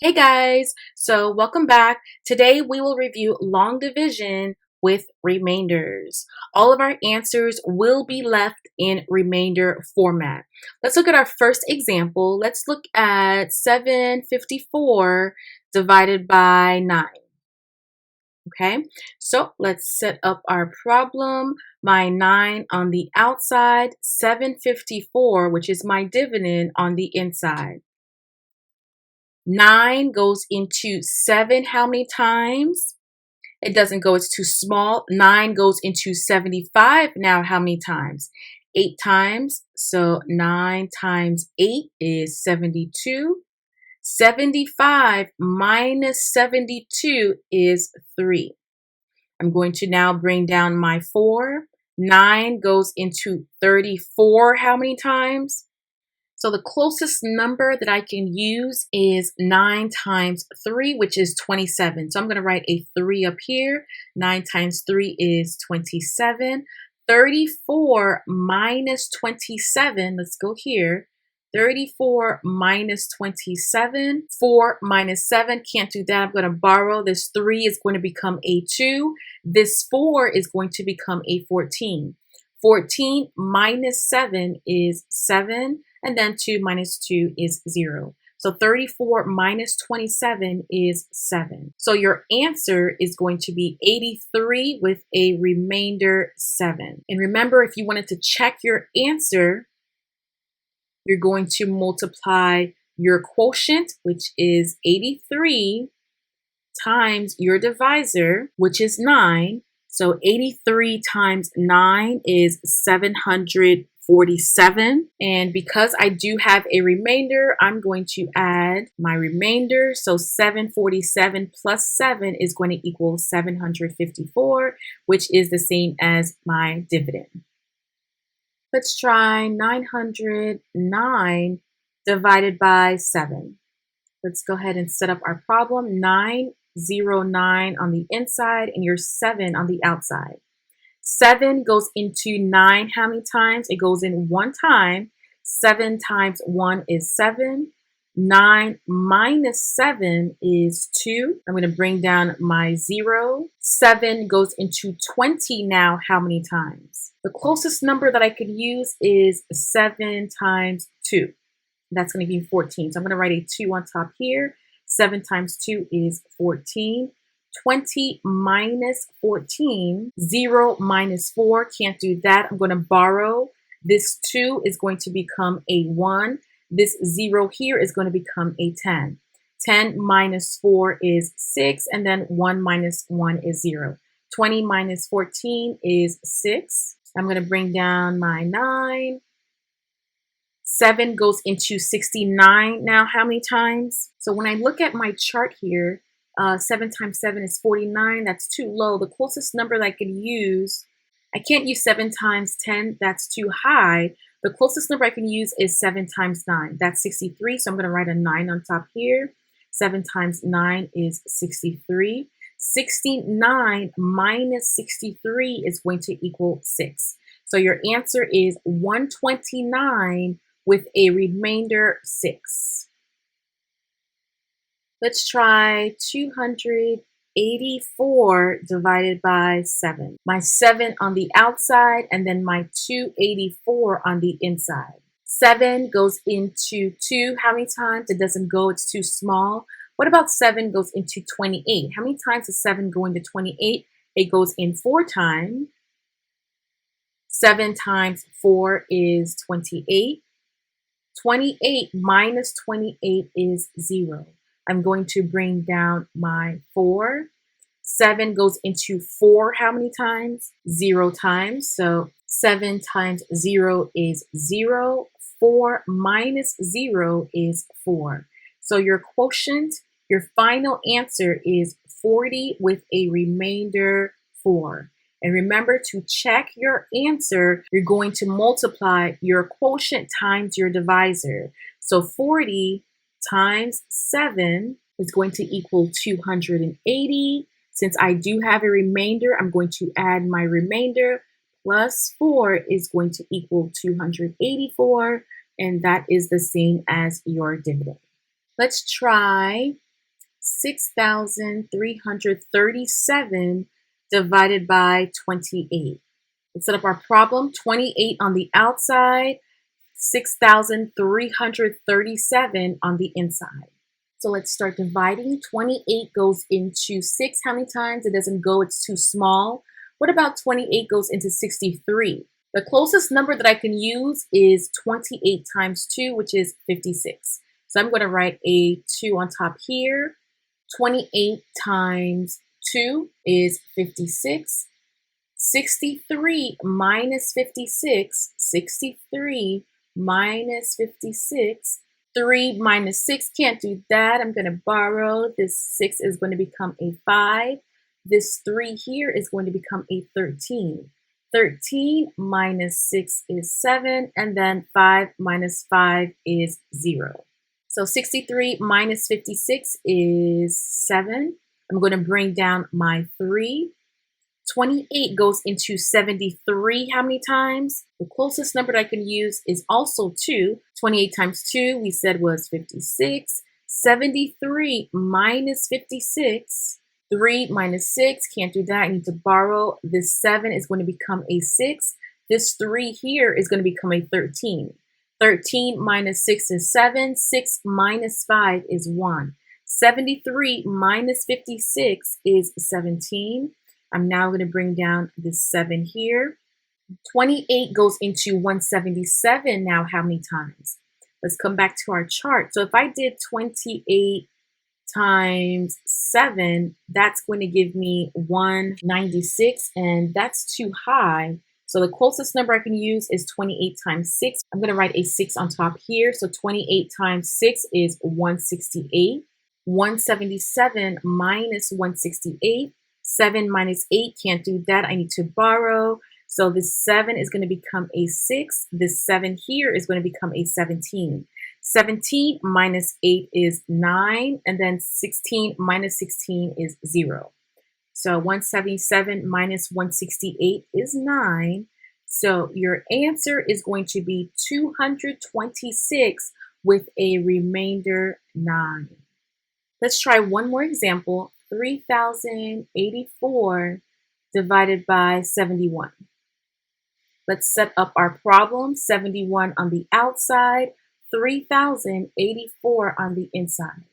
Hey guys, so welcome back. Today we will review long division with remainders. All of our answers will be left in remainder format. Let's look at our first example. Let's look at 754 divided by 9. Okay, so let's set up our problem. My 9 on the outside, 754, which is my dividend on the inside. 9 goes into 7 how many times? It doesn't go, it's too small. 9 goes into 75 now how many times? 8 times. So 9 times 8 is 72. 75 minus 72 is 3. I'm going to now bring down my 4. 9 goes into 34 how many times? So the closest number that I can use is 9 times 3, which is 27. So I'm going to write a 3 up here. 9 times 3 is 27. 34 minus 27, let's go here. 34 minus 27, 4 minus 7, can't do that. I'm going to borrow. This 3 is going to become a 2. This 4 is going to become a 14. 14 minus 7 is 7. And then 2 minus 2 is 0. So 34 minus 27 is 7. So your answer is going to be 83 with a remainder 7. And remember, if you wanted to check your answer, you're going to multiply your quotient, which is 83, times your divisor, which is 9. So 83 times 9 is 747. And because I do have a remainder, I'm going to add my remainder. So 747 plus 7 is going to equal 754, which is the same as my dividend. Let's try 909 divided by 7. Let's go ahead and set up our problem. 909 on the inside and your 7 on the outside. 7 goes into 9 how many times? It goes in 1 time. 7 times 1 is 7. 9 minus 7 is 2. I'm going to bring down my 0. 7 goes into 20 now how many times? The closest number that I could use is 7 times 2. That's going to be 14. So I'm going to write a 2 on top here. 7 times 2 is 14. 20 minus 14. 0 minus 4. Can't do that. I'm going to borrow. This 2 is going to become a 1. This 0 here is going to become a 10. 10 minus 4 is 6. And then 1 minus 1 is 0. 20 minus 14 is 6. I'm going to bring down my 9. 7 goes into 69 now how many times? So when I look at my chart here, 7 times 7 is 49. That's too low. The closest number that I could use, I can't use 7 times 10. That's too high. The closest number I can use is 7 times 9. That's 63. So I'm going to write a 9 on top here. 7 times 9 is 63. 69 minus 63 is going to equal 6. So your answer is 129 with a remainder 6. Let's try 284 divided by 7. My 7 on the outside and then my 284 on the inside. 7 goes into 2 how many times? It doesn't go, it's too small. What about 7 goes into 28? How many times does 7 go into 28? It goes in 4 times. 7 times 4 is 28. 28 minus 28 is 0. I'm going to bring down my 4. 7 goes into 4 how many times? 0 times. So 7 times 0 is 0. 4 minus 0 is 4. So your quotient, your final answer is 40 with a remainder 4. And remember to check your answer, you're going to multiply your quotient times your divisor. So 40 times 7 is going to equal 280. Since I do have a remainder, I'm going to add my remainder. Plus 4 is going to equal 284. And that is the same as your dividend. Let's try 6,337 divided by 28. Let's set up our problem. 28 on the outside, 6,337 on the inside. So let's start dividing. 28 goes into 6 how many times? It doesn't go, it's too small. What about 28 goes into 63? The closest number that I can use is 28 times 2, which is 56. So I'm going to write a 2 on top here. 28 times 2 is 56. 63 minus 56, 63 minus 56, 3 minus 6, can't do that. I'm going to borrow. This 6 is going to become a 5. This 3 here is going to become a 13. 13 minus 6 is 7, and then 5 minus 5 is 0. So 63 minus 56 is 7. I'm going to bring down my 3. 28 goes into 73 how many times? The closest number that I can use is also 2. 28 times 2 we said was 56. 73 minus 56. 3 minus 6, can't do that. I need to borrow. This 7 is going to become a 6. This 3 here is going to become a 13. 13 minus 6 is 7. 6 minus 5 is 1. 73 minus 56 is 17. I'm now going to bring down this 7 here. 28 goes into 177 now how many times? Let's come back to our chart. So if I did 28 times 7, that's going to give me 196, and that's too high. So the closest number I can use is 28 times 6. I'm going to write a 6 on top here. So 28 times 6 is 168. 177 minus 168. 7 minus 8, can't do that. I need to borrow. So this 7 is going to become a 6. This 7 here is going to become a 17. 17 minus 8 is 9. And then 16 minus 16 is 0. So 177 minus 168 is 9. So your answer is going to be 226 with a remainder 9. Let's try one more example. 3,084 divided by 71. Let's set up our problem. 71 on the outside, 3,084 on the inside.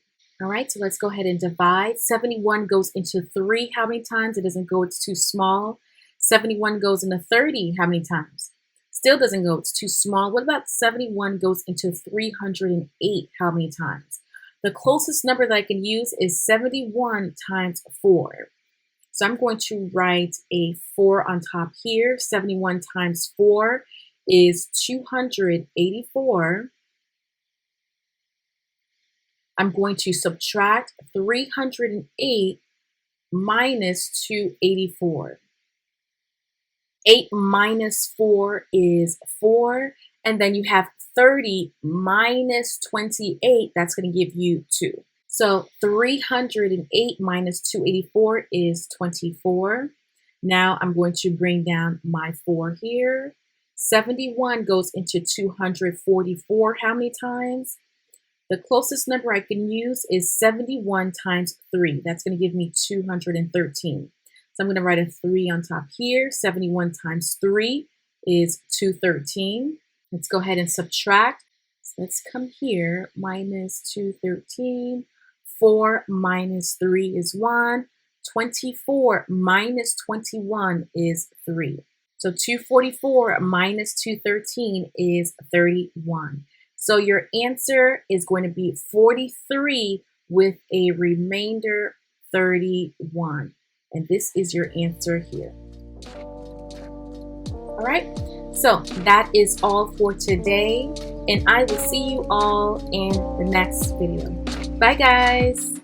All right, so let's go ahead and divide. 71 goes into 3 how many times? It doesn't go, it's too small. 71 goes into 30 how many times? Still doesn't go, it's too small. What about 71 goes into 308 how many times? The closest number that I can use is 71 times 4. So I'm going to write a 4 on top here. 71 times 4 is 284. I'm going to subtract 308 minus 284. 8 minus 4 is 4. And then you have 30 minus 28, that's going to give you 2. So 308 minus 284 is 24. Now I'm going to bring down my 4 here. 71 goes into 244 how many times? The closest number I can use is 71 times 3. That's going to give me 213. So I'm going to write a 3 on top here. 71 times 3 is 213. Let's go ahead and subtract. So let's come here, minus 213. 4 minus 3 is 1. 24 minus 21 is 3. So 244 minus 213 is 31. So your answer is going to be 43 with a remainder 31. And this is your answer here. All right. So that is all for today, and I will see you all in the next video. Bye guys.